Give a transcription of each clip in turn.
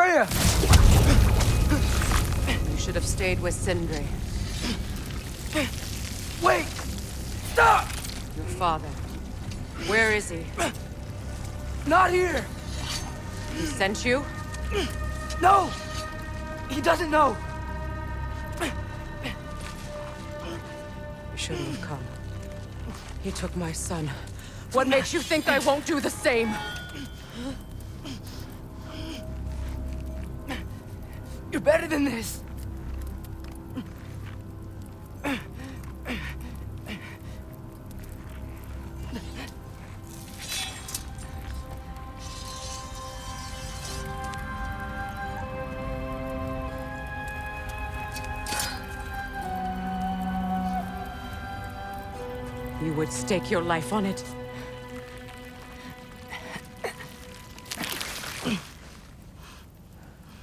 Freya! You should have stayed with Sindri. Wait! Stop! Your father. Where is he? Not here! He sent you? No! He doesn't know! You shouldn't have come. He took my son. What makes you think I won't do the same? You're better than this! You would stake your life on it?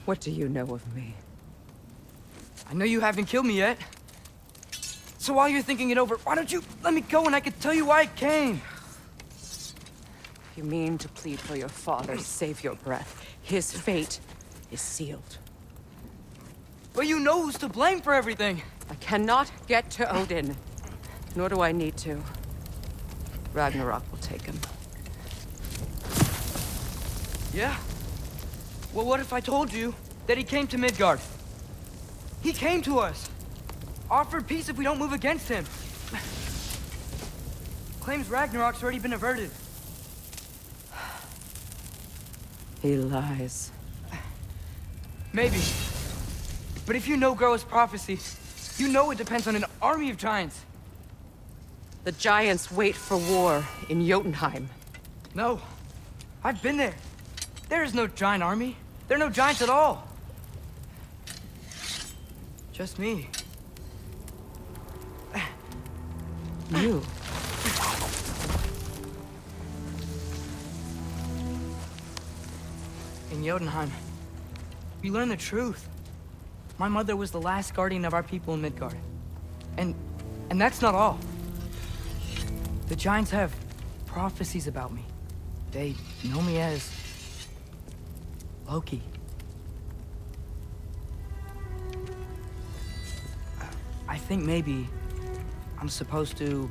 What do you know of me? I know you haven't killed me yet. So while you're thinking it over, why don't you let me go and I can tell you why I came? You mean to plead for your father, save your breath. His fate is sealed. But you know who's to blame for everything. I cannot get to Odin. Nor do I need to. Ragnarok will take him. Yeah? Well, what if I told you that he came to Midgard? He came to us. Offered peace if we don't move against him. Claims Ragnarok's already been averted. He lies. Maybe. But if you know Groa's prophecy, you know it depends on an army of giants. The giants wait for war in Jotunheim. No. I've been there. There is no giant army. There are no giants at all. Just me. You? In Jotunheim, we learn the truth. My mother was the last guardian of our people in Midgard. And that's not all. The giants have prophecies about me. They know me as Loki. I think maybe I'm supposed to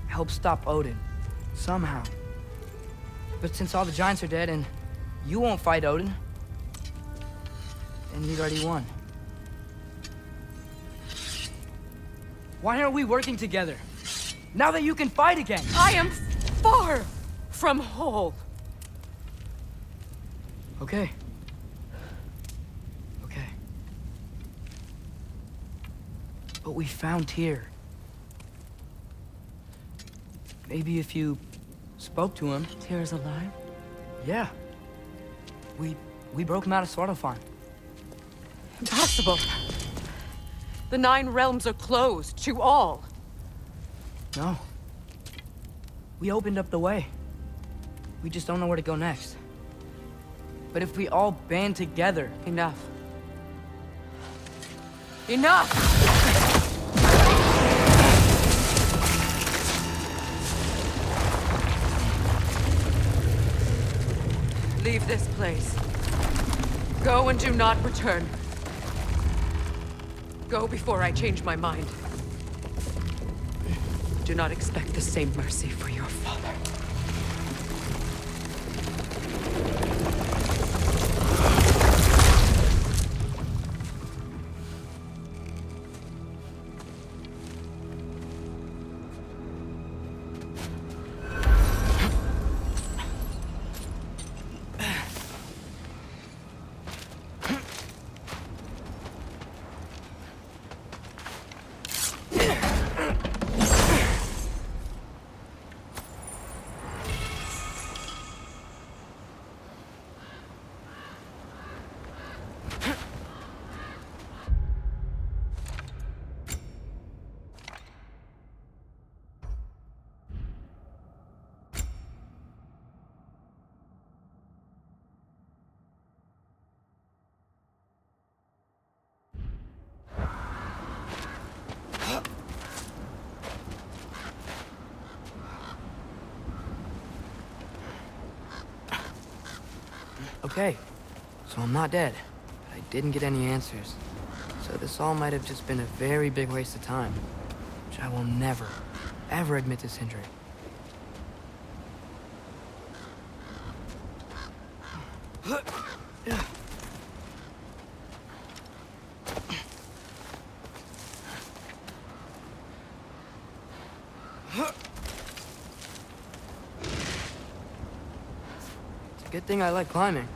help stop Odin, somehow. But since all the giants are dead and you won't fight Odin, then you've already won. Why aren't we working together? Now that you can fight again! I am far from whole. Okay. Okay. But we found Tyr. Maybe if you spoke to him... Tyr's alive? Yeah. We broke him out of Svartalfheim. Impossible. The 9 realms are closed to all. No. We opened up the way. We just don't know where to go next. But if we all band together... Enough. Enough! Leave this place. Go and do not return. Go before I change my mind. Do not expect the same mercy for your father. Okay, So I'm not dead, but I didn't get any answers. So this all might have just been a very big waste of time, which I will never, ever admit to Sindri. It's a good thing I like climbing.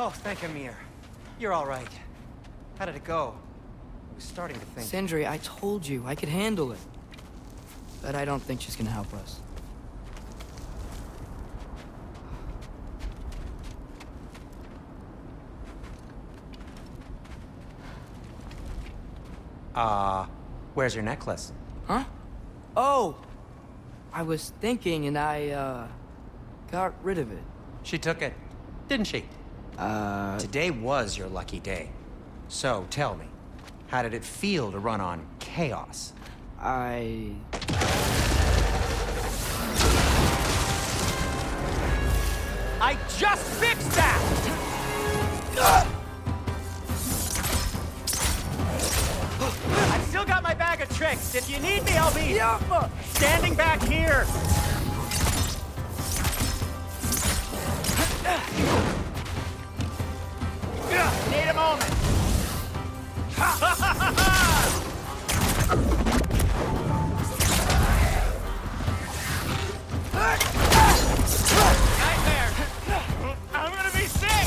Oh, thank Amir. You're all right. How did it go? I was starting to think... Sindri, I told you I could handle it. But I don't think she's gonna help us. Where's your necklace? Huh? Oh! I was thinking and I, got rid of it. She took it, didn't she? Today was your lucky day. So, tell me, how did it feel to run on chaos? I just fixed that! I've still got my bag of tricks. If you need me, I'll be standing back here. Need a moment. Nightmare. I'm gonna be sick.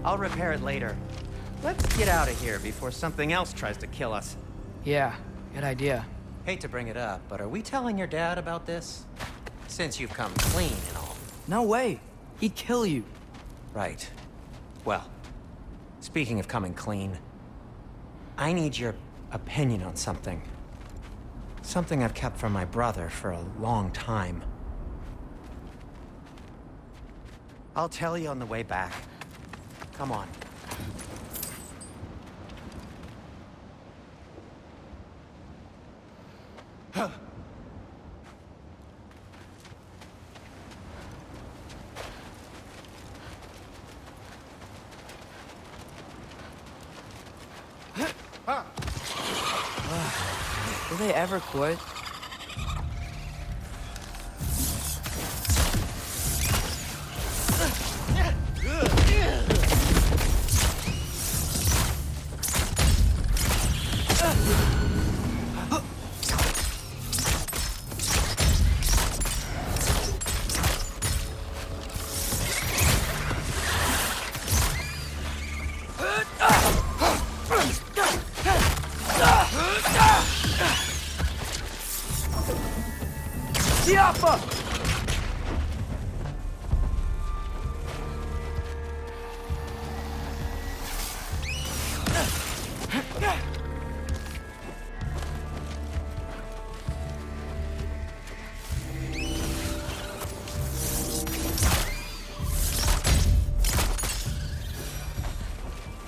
I'll repair it later. Let's get out of here before something else tries to kill us. Yeah, good idea. Hate to bring it up, but are we telling your dad about this? Since you've come clean and all. No way. He'd kill you. Right. Well, speaking of coming clean, I need your opinion on something. Something I've kept from my brother for a long time. I'll tell you on the way back. Come on. Will they ever quit?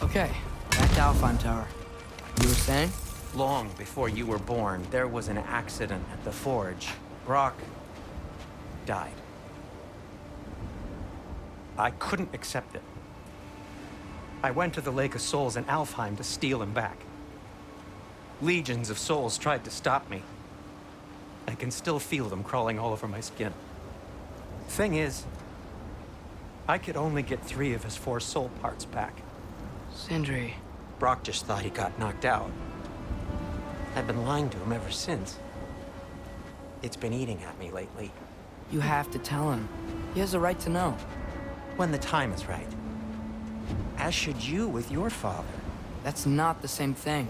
Okay, back to Alpine Tower. You were saying? Long before you were born, there was an accident at the forge. Brock died. I couldn't accept it. I went to the Lake of Souls in Alfheim to steal him back. Legions of souls tried to stop me. I can still feel them crawling all over my skin. Thing is, I could only get 3 of his 4 soul parts back. Sindri. Brock just thought he got knocked out. I've been lying to him ever since. It's been eating at me lately. You have to tell him. He has a right to know. When the time is right. As should you with your father. That's not the same thing.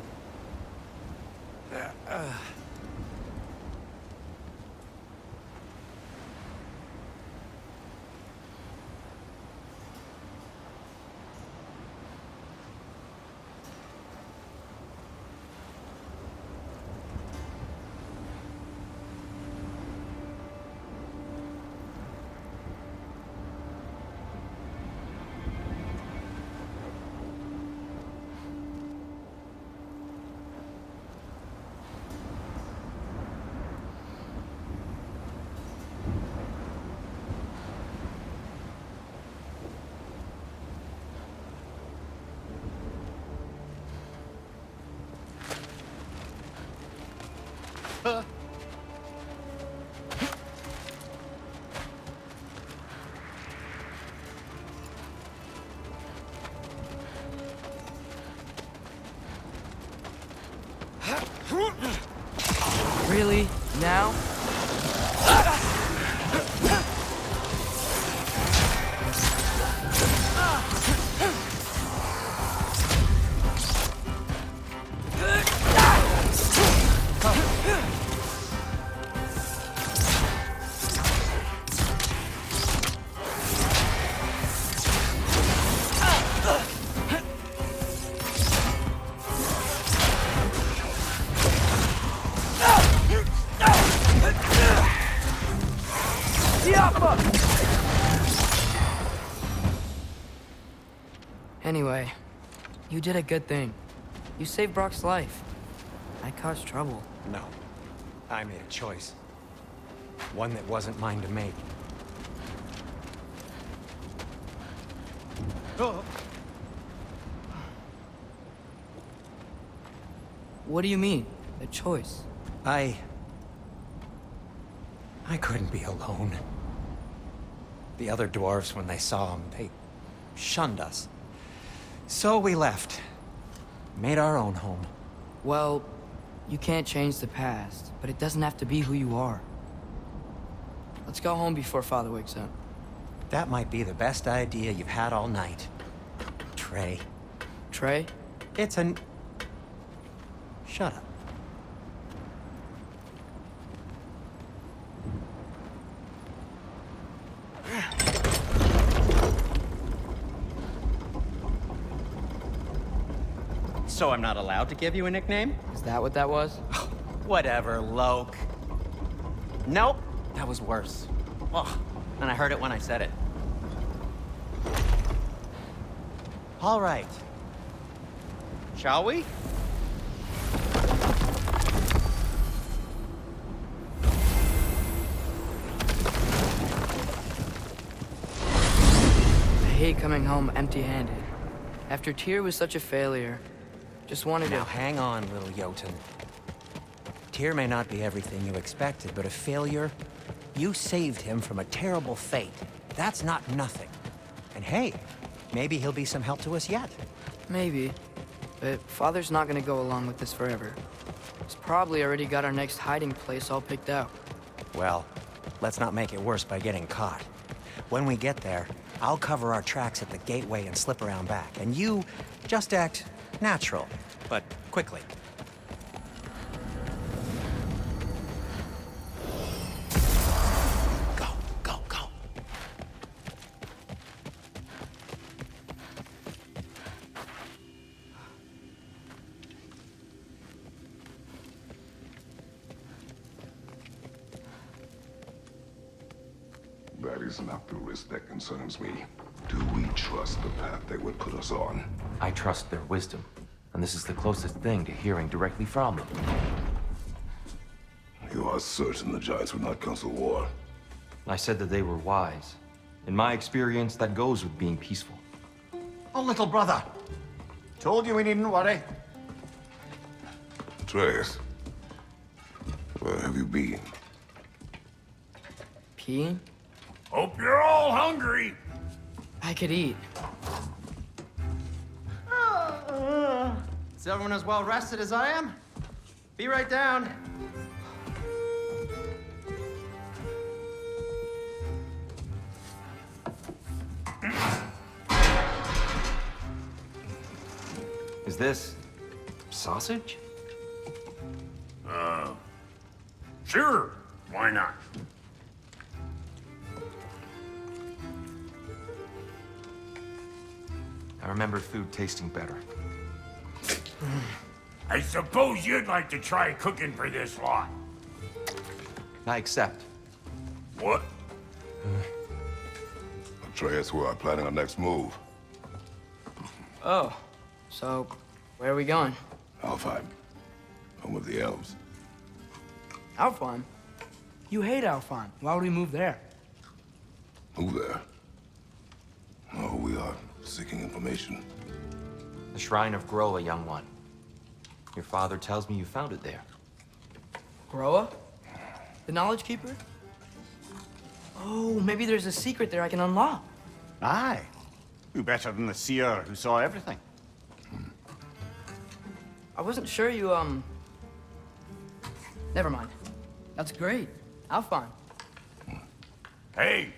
Really? Now? Anyway, you did a good thing. You saved Brock's life. I caused trouble. No. I made a choice. One that wasn't mine to make. What do you mean? A choice? I couldn't be alone. The other dwarves, when they saw him, they shunned us. So we left. Made our own home. Well, you can't change the past, but it doesn't have to be who you are. Let's go home before Father wakes up. That might be the best idea you've had all night. Trey. Trey? It's an... Shut up. So I'm not allowed to give you a nickname? Is that what that was? Whatever, Loke. Nope, that was worse. Oh, and I heard it when I said it. All right. Shall we? I hate coming home empty-handed. After Tyr was such a failure, just wanted Now to... hang on, little Jotun. Tyr may not be everything you expected, but a failure? You saved him from a terrible fate. That's not nothing. And hey, maybe he'll be some help to us yet. Maybe. But Father's not gonna go along with this forever. He's probably already got our next hiding place all picked out. Well, let's not make it worse by getting caught. When we get there, I'll cover our tracks at the gateway and slip around back. And you just act natural, but quickly. Go, go, go. That is not the risk that concerns me. Do we trust the path they would put us on? I trust their wisdom, and this is the closest thing to hearing directly from them. You are certain the Giants would not counsel war? I said that they were wise. In my experience, that goes with being peaceful. Oh, little brother. Told you we needn't worry. Atreus, where have you been? Peeing? Hope you're all hungry. I could eat. Is everyone as well rested as I am? Be right down. Is this sausage? Sure, why not? I remember food tasting better. I suppose you'd like to try cooking for this lot. I accept. What? Atreus, we are planning our next move. Oh, so where are we going? Alfheim, home of the elves. Alfheim? You hate Alfheim. Why would we move there? Who there? Oh, we are seeking information. The Shrine of Groa, young one. Your father tells me you found it there. Groa? The Knowledge Keeper? Oh, maybe there's a secret there I can unlock. Aye. Who better than the seer who saw everything? I wasn't sure you, Never mind. That's great. Alfheim. Hey,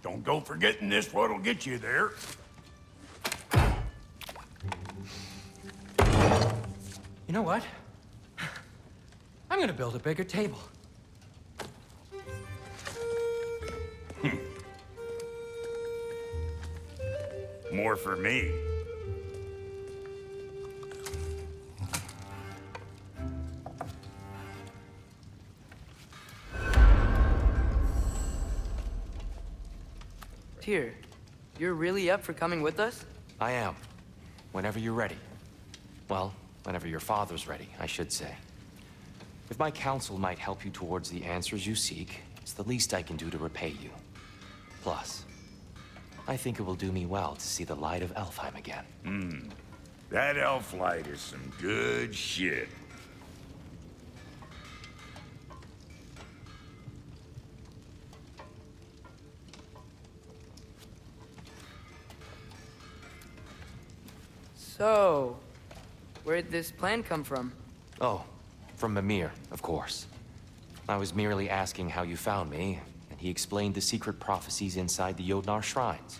don't go forgetting this what'll get you there. You know what? I'm gonna build a bigger table. More for me. Tyr, you're really up for coming with us? I am. Whenever you're ready. Well, whenever your father's ready, I should say. If my counsel might help you towards the answers you seek, it's the least I can do to repay you. Plus, I think it will do me well to see the light of Alfheim again. That elf light is some good shit. So, where'd this plan come from? Oh, from Mimir, of course. I was merely asking how you found me, and he explained the secret prophecies inside the Jotnar shrines.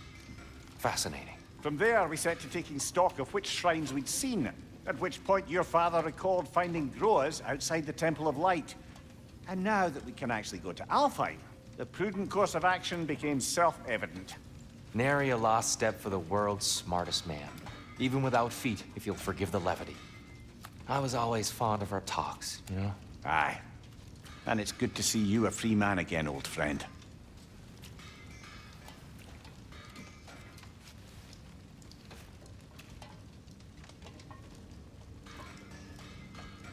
Fascinating. From there, we set to taking stock of which shrines we'd seen, at which point your father recalled finding Groas outside the Temple of Light. And now that we can actually go to Alfheim, the prudent course of action became self-evident. Nary a lost step for the world's smartest man. Even without feet, if you'll forgive the levity. I was always fond of our talks, you know? Aye. And it's good to see you a free man again, old friend.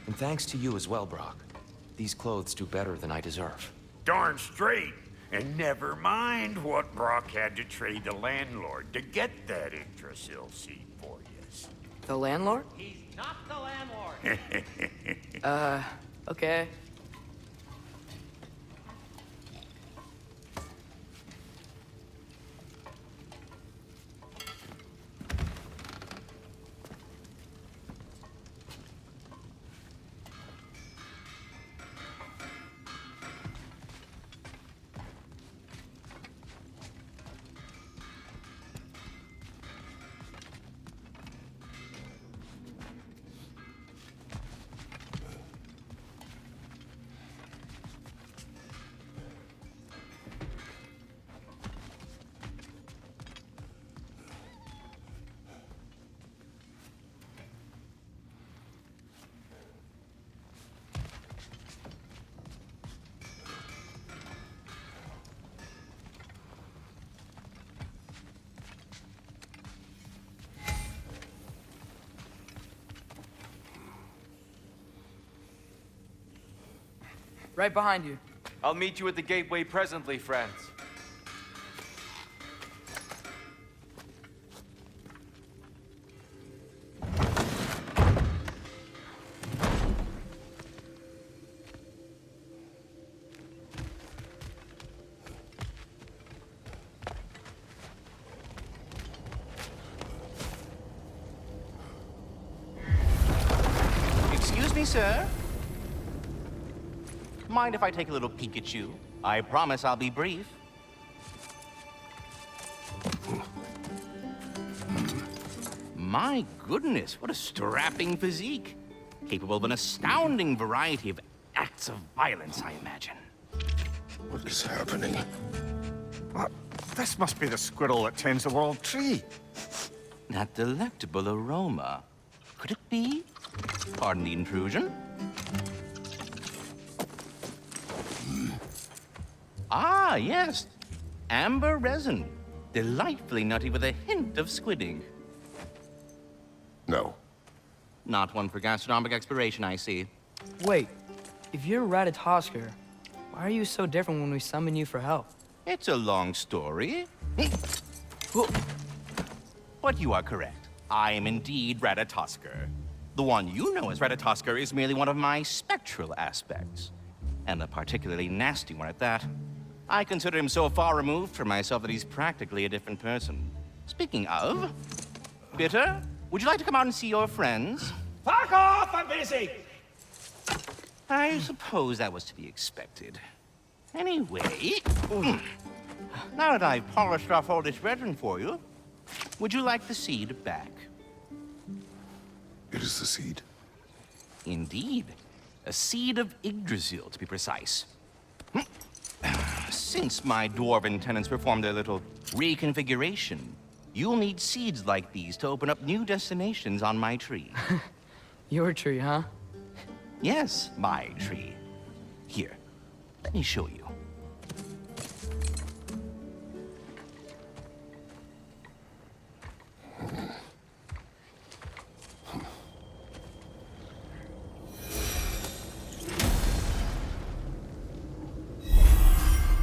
And thanks to you as well, Brock. These clothes do better than I deserve. Darn straight. And never mind what Brock had to trade the landlord to get that Yggdrasil seed for you. The landlord? He's not the landlord. Okay. Right behind you. I'll meet you at the gateway presently, friends. Excuse me, sir. Mind if I take a little peek at you? I promise I'll be brief. My goodness, what a strapping physique. Capable of an astounding variety of acts of violence, I imagine. What is happening? What? This must be the squirrel that tends the world tree. That delectable aroma. Could it be? Pardon the intrusion. Ah, yes. Amber resin. Delightfully nutty with a hint of squid ink. No. Not one for gastronomic exploration, I see. Wait, if you're Ratatosker, why are you so different when we summon you for help? It's a long story. But you are correct. I am indeed Ratatosker. The one you know as Ratatosker is merely one of my spectral aspects. And a particularly nasty one at that. I consider him so far removed from myself that he's practically a different person. Speaking of, Bitter, would you like to come out and see your friends? Fuck off! I'm busy! I suppose that was to be expected. Anyway, now that I've polished off all this resin for you, would you like the seed back? It is the seed. Indeed. A seed of Yggdrasil, to be precise. Since my dwarven tenants performed their little reconfiguration, you'll need seeds like these to open up new destinations on my tree. Your tree, huh? Yes, my tree. Here, let me show you.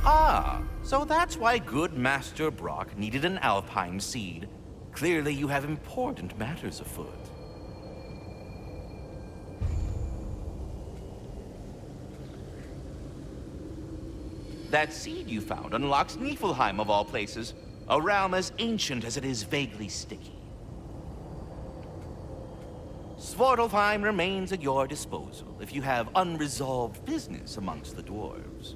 Ah, so that's why good Master Brock needed an Alpine seed. Clearly you have important matters afoot. That seed you found unlocks Niflheim of all places, a realm as ancient as it is vaguely sticky. Svartalfheim remains at your disposal if you have unresolved business amongst the dwarves.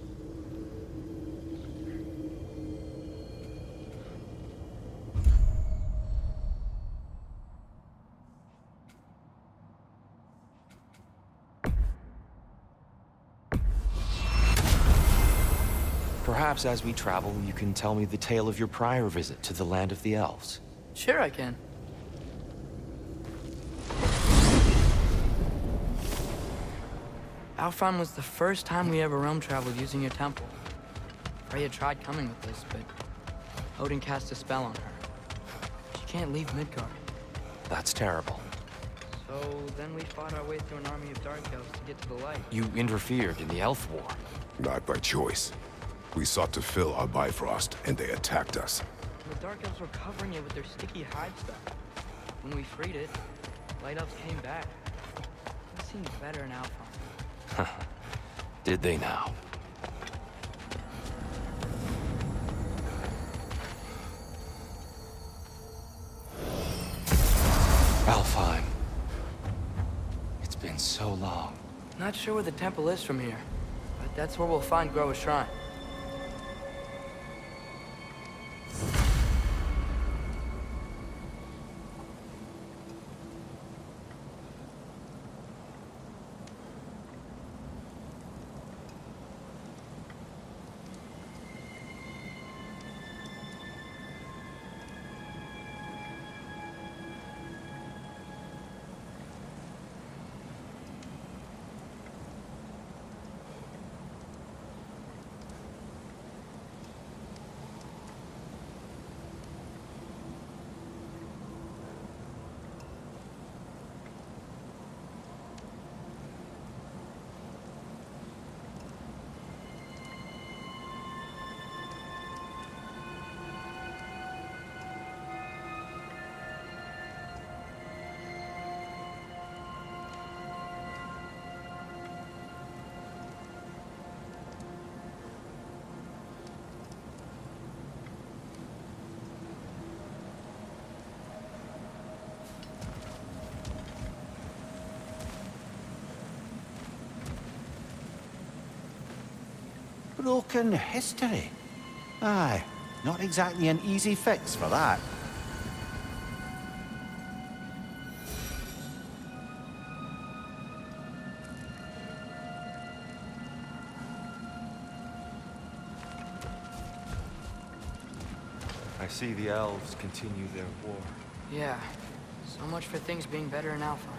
Perhaps as we travel, you can tell me the tale of your prior visit to the land of the elves. Sure I can. Alfheim was the first time we ever realm traveled using your temple. Freya tried coming with us, but Odin cast a spell on her. She can't leave Midgard. That's terrible. So then we fought our way through an army of dark elves to get to the light. You interfered in the elf war. Not by choice. We sought to fill our Bifrost, and they attacked us. The dark elves were covering it with their sticky hide stuff. When we freed it, light elves came back. It seemed better in Alfheim. Did they now? Alfheim. It's been so long. Not sure where the temple is from here, but that's where we'll find Groa's shrine. Broken history. Aye, not exactly an easy fix for that. I see the elves continue their war. Yeah. So much for things being better in Alpha.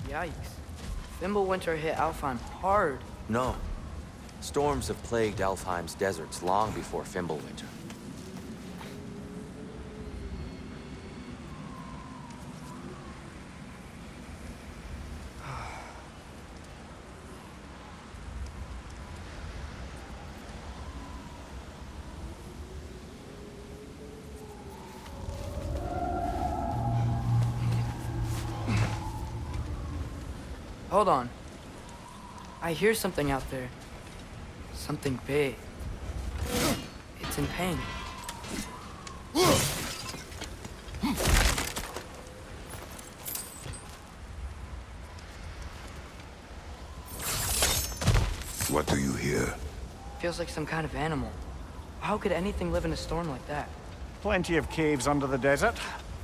Yikes. Fimbulwinter hit Alfheim hard. No. Storms have plagued Alfheim's deserts long before Fimbulwinter. Hold on. I hear something out there. Something big. It's in pain. What do you hear? Feels like some kind of animal. How could anything live in a storm like that? Plenty of caves under the desert.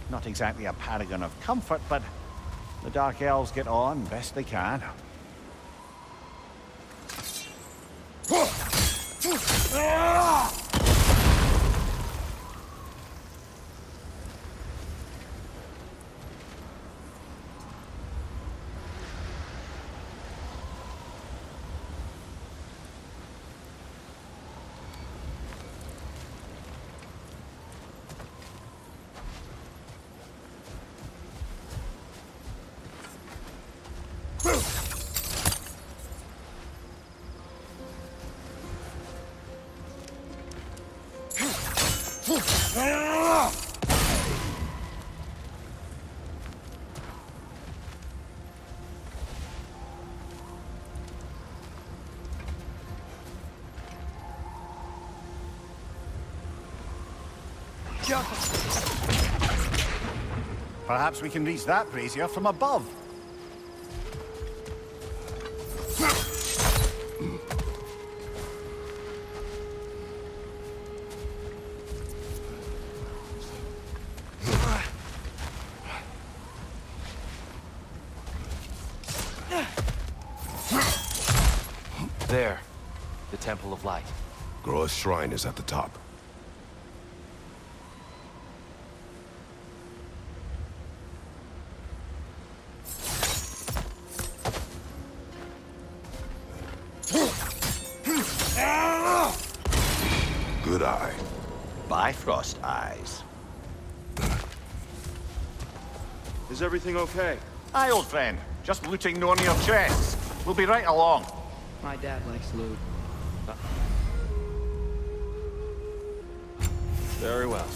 Not exactly a paragon of comfort, but the Dark Elves get on best they can. Perhaps we can reach that brazier from above. There. The Temple of Light. Groa's shrine is at the top. Good eye. Bifrost eyes. Is everything okay? Aye, old friend. Just looting no near chests. We'll be right along. My dad likes loot. Very well.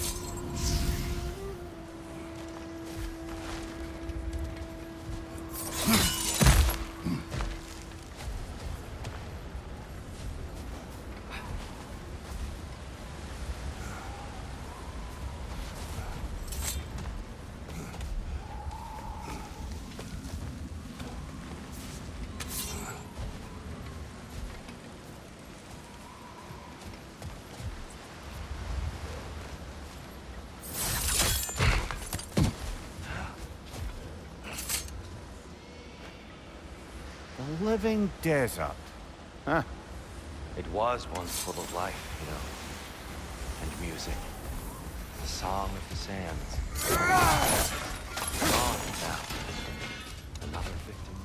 The living desert. Huh. It was once full of life, you know. And music. The song of the sands. Gone now. Another victim.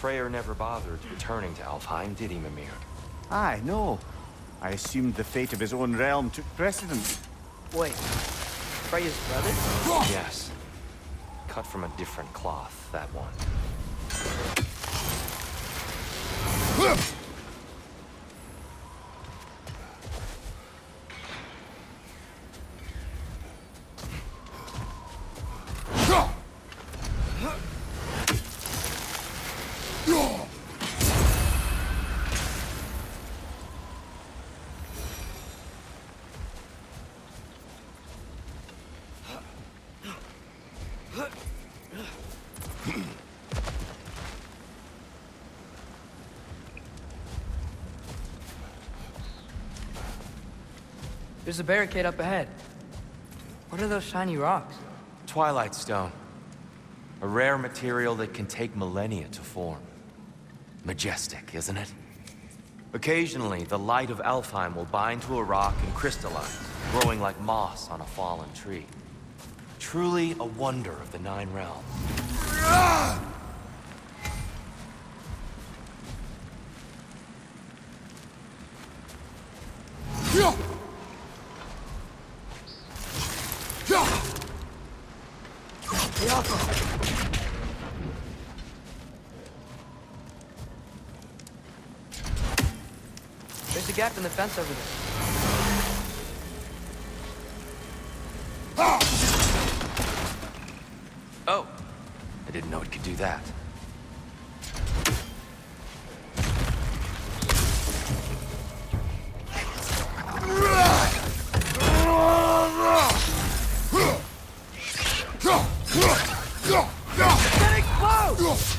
Freyr never bothered returning to Alfheim, did he, Mimir? Aye, no. I assumed the fate of his own realm took precedence. Wait, Freya's brother? Yes. Cut from a different cloth, that one. There's a barricade up ahead. What are those shiny rocks? Twilight Stone. A rare material that can take millennia to form. Majestic, isn't it? Occasionally, the light of Alfheim will bind to a rock and crystallize, growing like moss on a fallen tree. Truly a wonder of the Nine Realms. There's a gap in the fence over there. Oh, I didn't know it could do that. Getting close!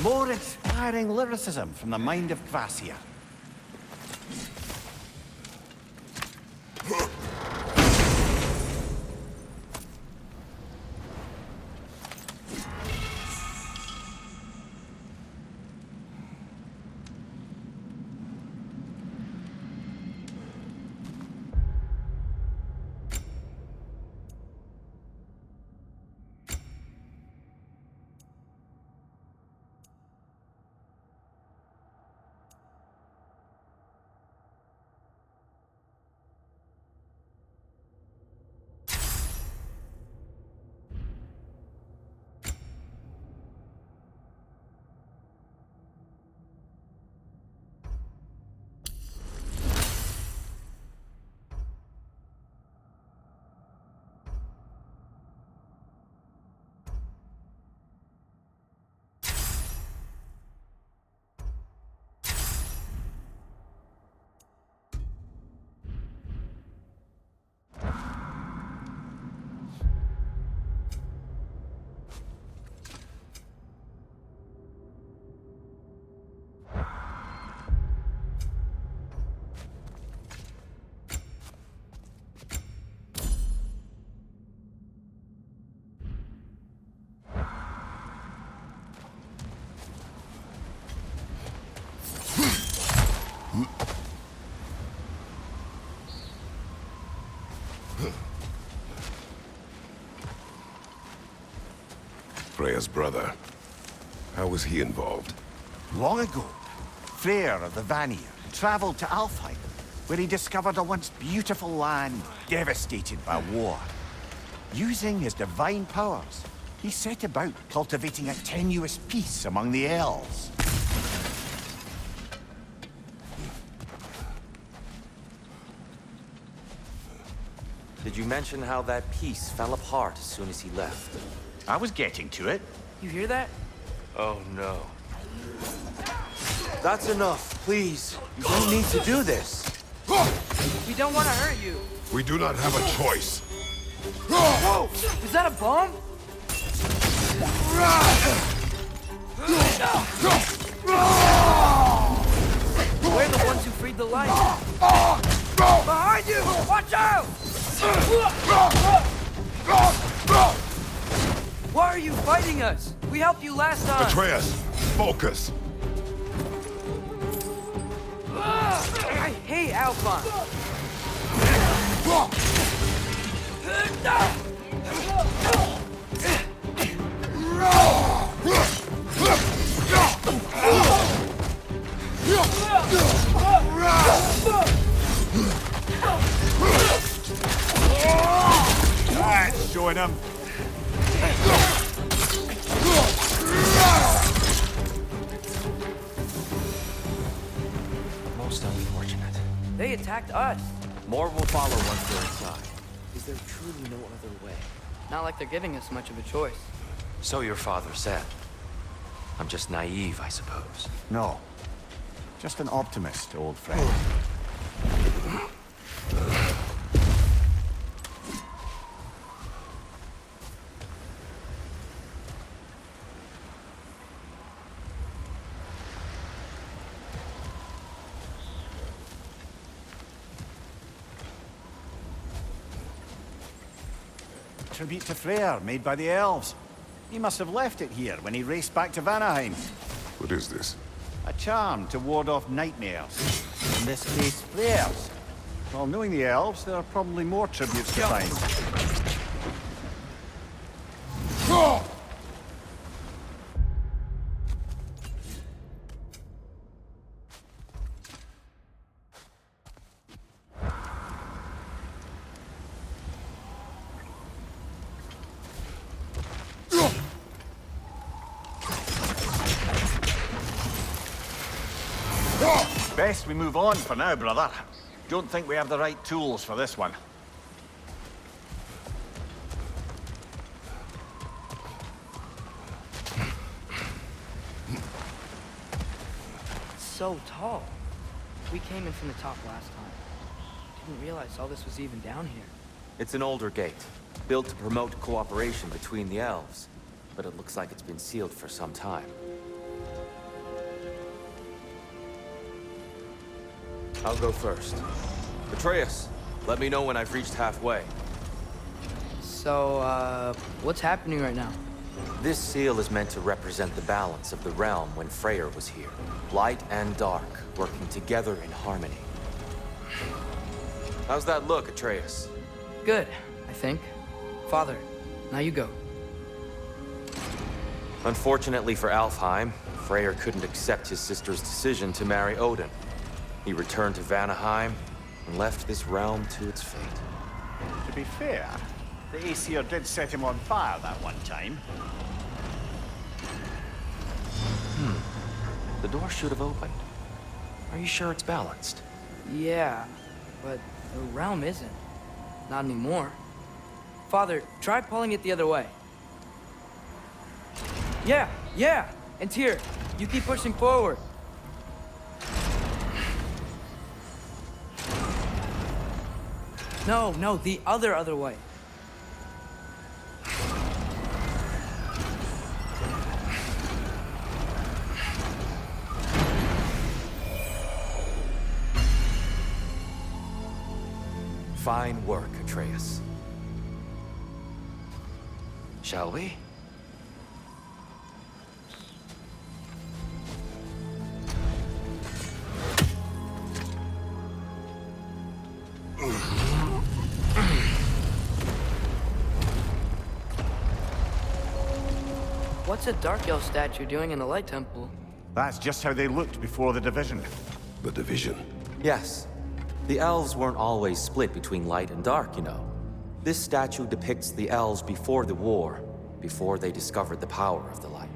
More inspiring lyricism from the mind of Kvasir. Freya's brother. How was he involved? Long ago, Freyr of the Vanir traveled to Alfheim, where he discovered a once beautiful land devastated by war. Using his divine powers, he set about cultivating a tenuous peace among the elves. Did you mention how that piece fell apart as soon as he left? I was getting to it. You hear that? Oh no. That's enough, please. You don't need to do this. We don't want to hurt you. We do not have a choice. Whoa! Is that a bomb? We're the ones who freed the light. Behind you! Watch out! Why are you fighting us? We helped you last time. Atreus, focus. I hate Alphonse. That's showing him. Most unfortunate. They attacked us. More will follow once they're inside. Is there truly no other way? Not like they're giving us much of a choice. So your father said. I'm just naive, I suppose. No. Just an optimist, old friend. Tribute to Freyr, made by the elves. He must have left it here when he raced back to Vanaheim. What is this? A charm to ward off nightmares. In this case, Freyr's. Well, knowing the elves, there are probably more tributes to find. Best we move on for now, brother. Don't think we have the right tools for this one. So tall. We came in from the top last time. Didn't realize all this was even down here. It's an older gate, built to promote cooperation between the elves. But it looks like it's been sealed for some time. I'll go first. Atreus, let me know when I've reached halfway. So, what's happening right now? This seal is meant to represent the balance of the realm when Freyr was here. Light and dark, working together in harmony. How's that look, Atreus? Good, I think. Father, now you go. Unfortunately for Alfheim, Freyr couldn't accept his sister's decision to marry Odin. He returned to Vanaheim and left this realm to its fate. To be fair, the Aesir did set him on fire that one time. The door should have opened. Are you sure it's balanced? Yeah, but the realm isn't. Not anymore. Father, try pulling it the other way. Yeah! And Tyr, you keep pushing forward. No, the other way. Fine work, Atreus. Shall we? What's a Dark Elf statue doing in the Light Temple? That's just how they looked before the division. The division. Yes. The elves weren't always split between light and dark, you know. This statue depicts the elves before the war, before they discovered the power of the light.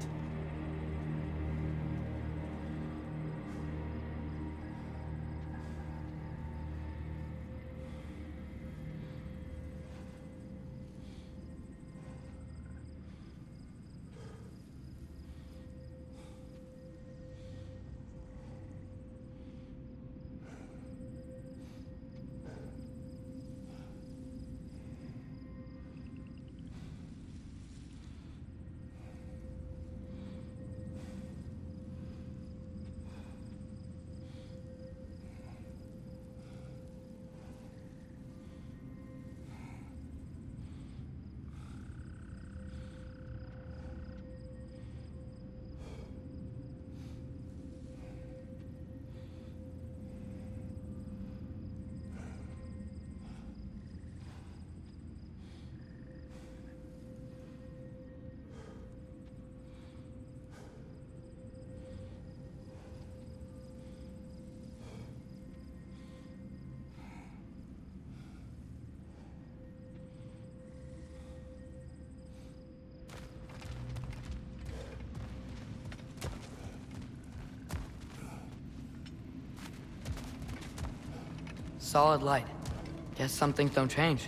Solid light. Guess some things don't change.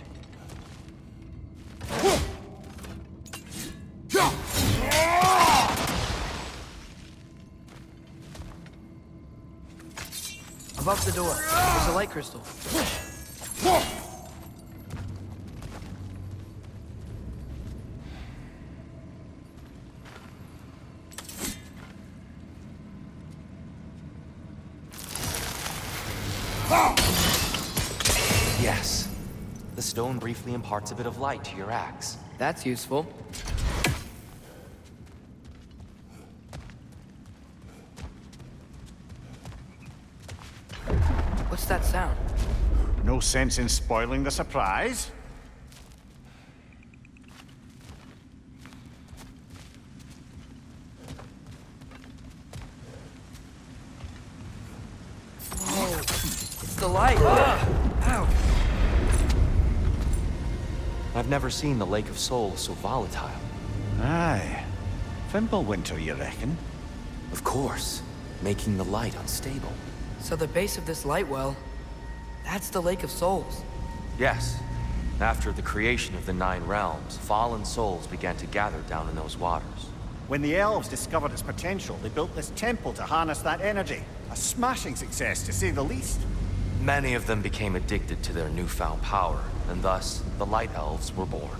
Above the door, there's a light crystal. Yes. The stone briefly imparts a bit of light to your axe. That's useful. What's that sound? No sense in spoiling the surprise. Whoa, it's the light. Ow. I've never seen the Lake of Souls so volatile. Aye. Fimbulwinter, you reckon? Of course, making the light unstable. So the base of this light well, that's the Lake of Souls. Yes. After the creation of the Nine Realms, fallen souls began to gather down in those waters. When the elves discovered its potential, they built this temple to harness that energy. A smashing success, to say the least. Many of them became addicted to their newfound power, and thus, the Light Elves were born.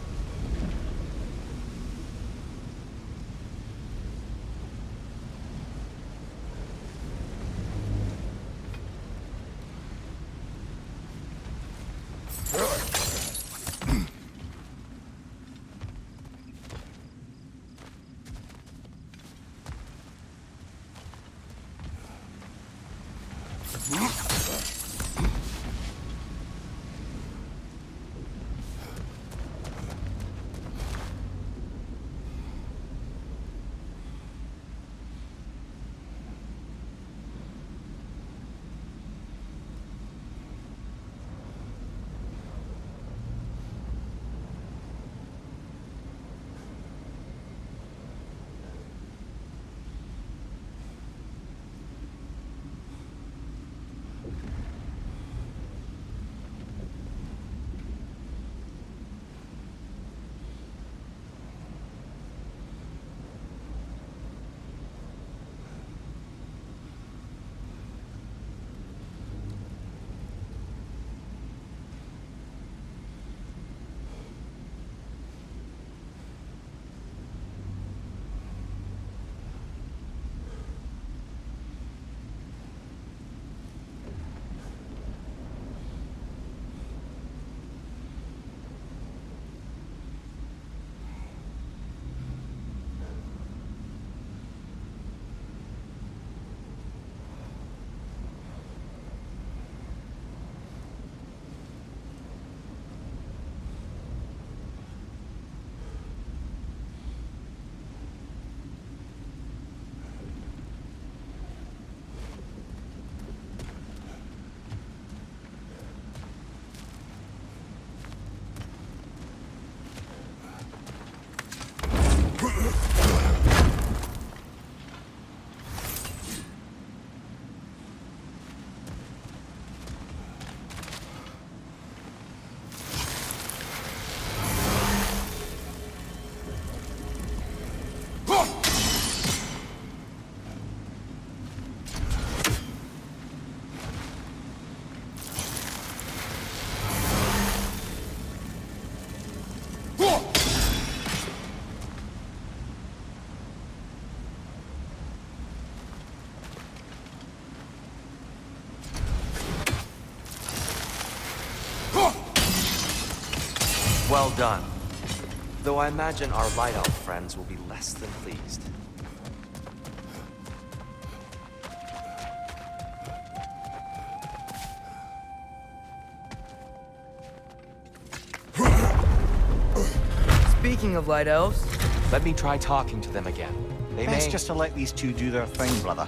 Well done. Though I imagine our Light Elf friends will be less than pleased. Speaking of Light Elves, Let me try talking to them again. They Best may... just to let these two do their thing, brother.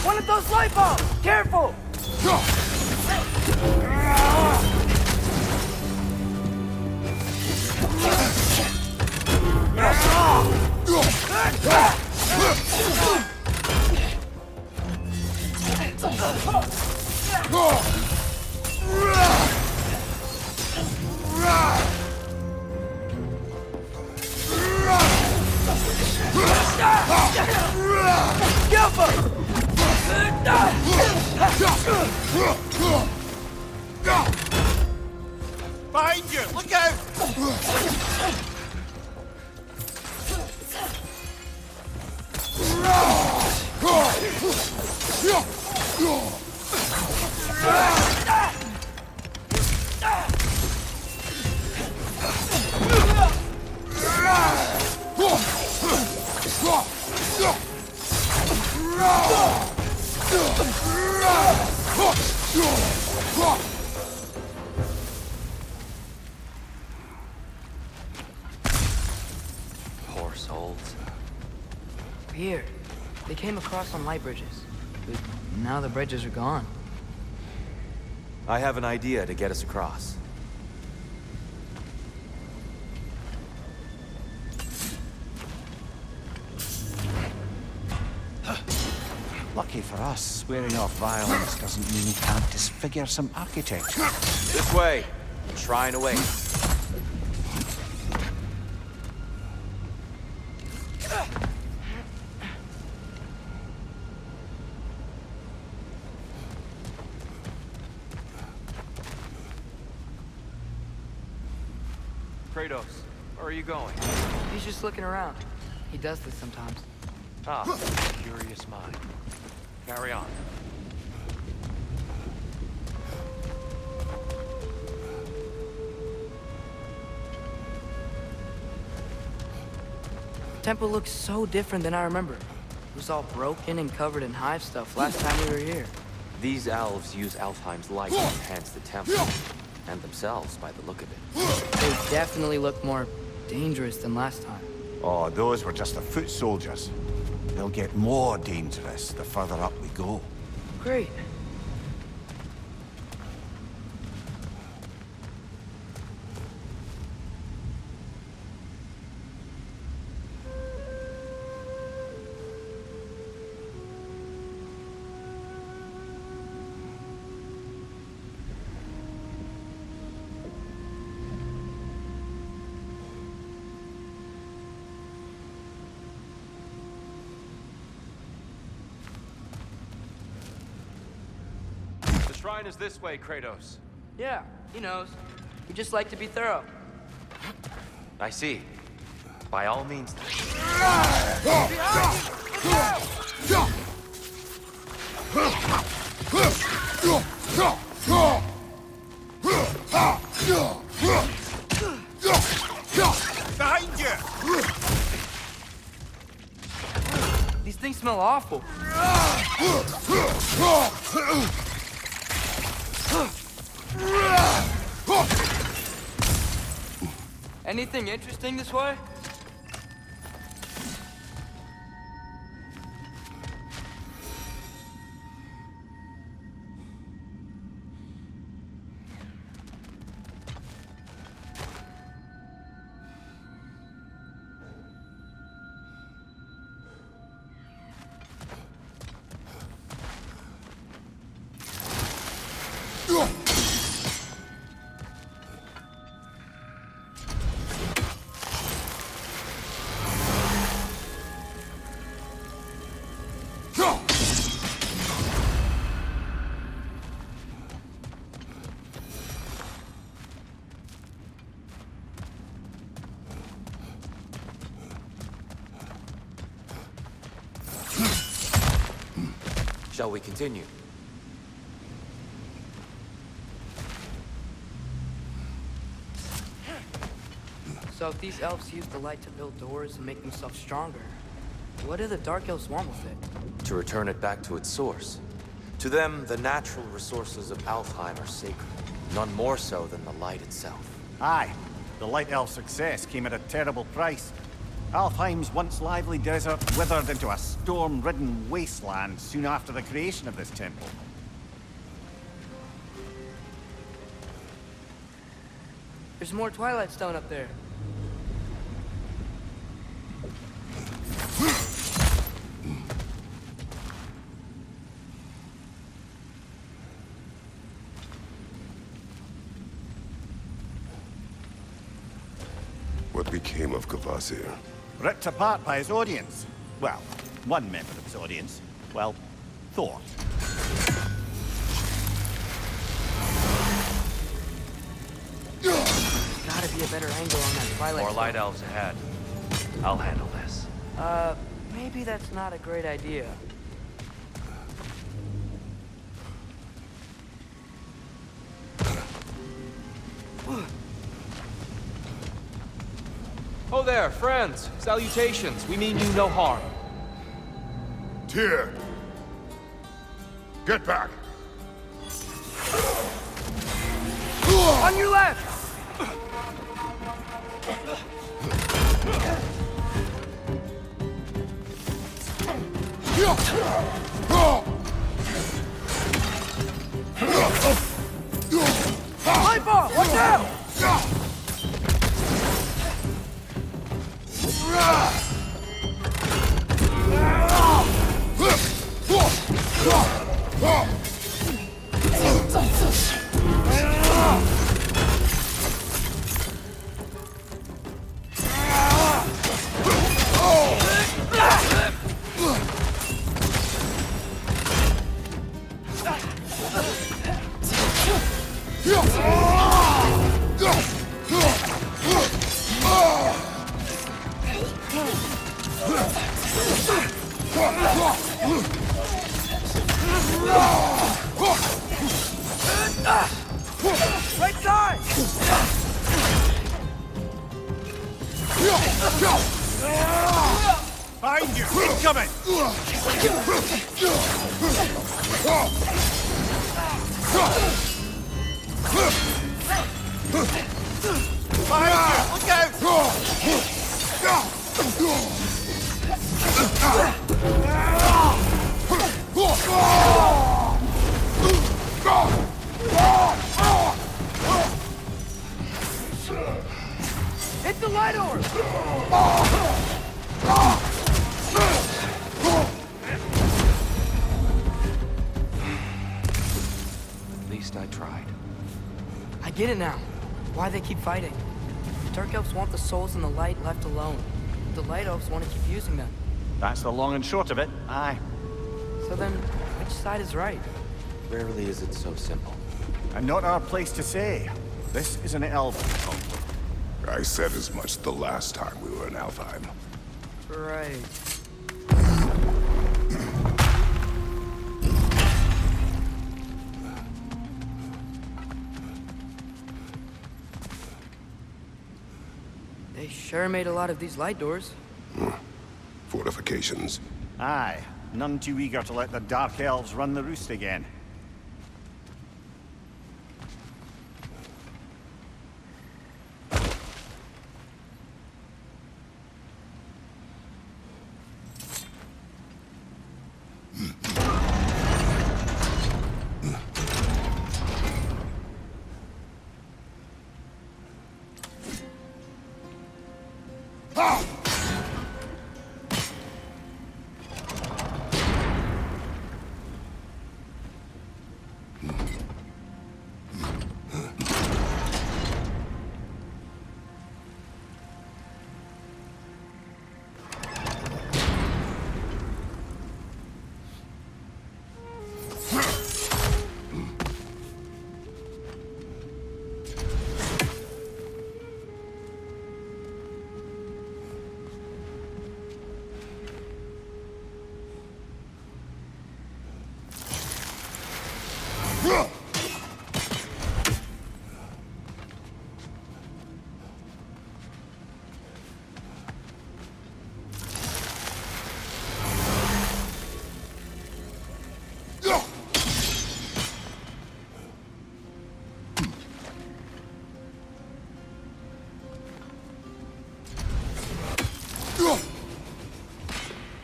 one of those light bulbs! Careful! Behind you! Look out! Poor souls. Weird. They came across on light bridges. But now the bridges are gone. I have an idea to get us across. Lucky for us, swearing off violence doesn't mean you can't disfigure some architecture. This way. Shrine away. Kratos, where are you going? He's just looking around. He does this sometimes. Ah, curious mind. Carry on. The temple looks so different than I remember. It was all broken and covered in hive stuff last time we were here. These elves use Alfheim's light to enhance the temple. And themselves, by the look of it. They definitely look more dangerous than last time. Oh, those were just the foot soldiers. They'll get more dangerous the further up we go. Great. The shrine is this way, Kratos. Yeah, he knows. We just like to be thorough. I see. By all means. Behind you! These things smell awful. Anything interesting this way? Shall we continue? So if these elves use the light to build doors and make themselves stronger, what do the Dark Elves want with it? To return it back to its source. To them, the natural resources of Alfheim are sacred. None more so than the light itself. Aye, the Light Elf success came at a terrible price. Alfheim's once lively desert withered into a storm-ridden wasteland soon after the creation of this temple. There's more Twilight Stone up there. What became of Kvasir? Ripped apart by his audience. Well, one member of his audience. Well, thought. be a better angle on that twilight. More light elves ahead. I'll handle this. Maybe that's not a great idea. Oh there, friends. Salutations. We mean you no harm. Tyr! Get back! On your left! Light ball! Watch out! Right side! Behind you! Incoming! Behind you! Look out! Hit the light orb! At least I tried. I get it now. Why they keep fighting. The Dark Elves want the souls in the light left alone. The Light Elves want to keep using them. That's the long and short of it. Aye. So then, which side is right? Rarely is it so simple. And not our place to say. This is an elven conflict. I said as much the last time we were in Alfheim. Right. They sure made a lot of these light doors. Fortifications. Aye. None too eager to let the Dark Elves run the roost again.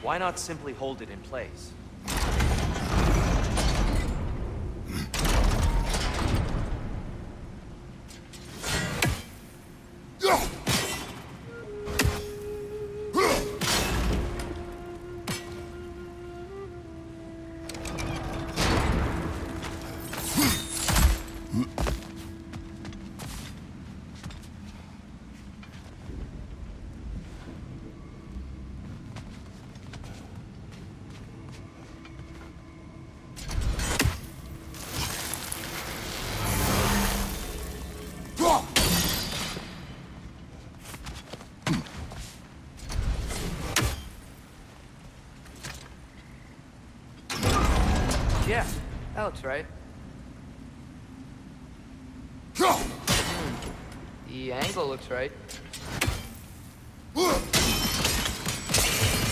Why not simply hold it in place? couch, right? The angle looks right.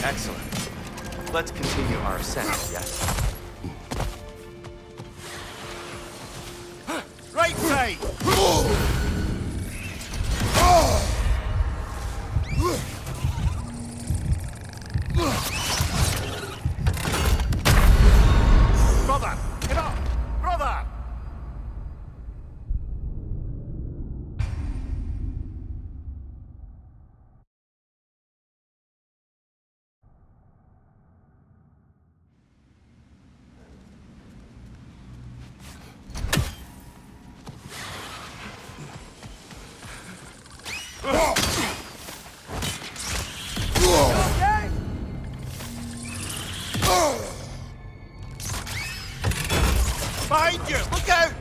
Excellent. Let's continue our ascent, yes? Right side! Brother! Get up! Brother! Behind you! Look out!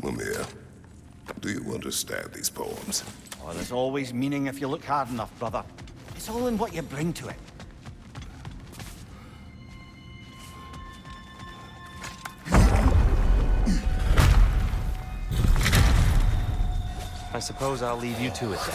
Mimir, do you understand these poems? Oh, there's always meaning if you look hard enough, brother. It's all in what you bring to it. I suppose I'll leave you to it then.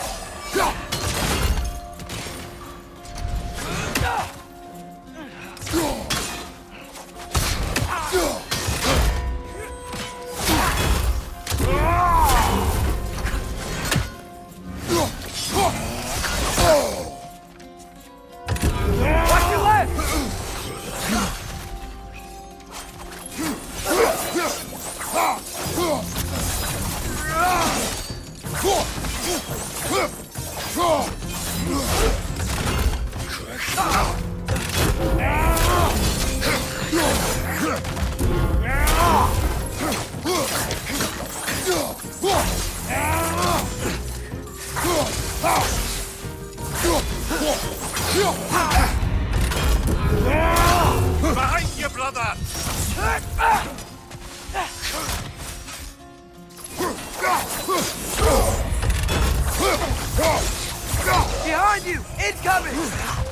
Watch your left! Behind you, brother! Behind you! Incoming!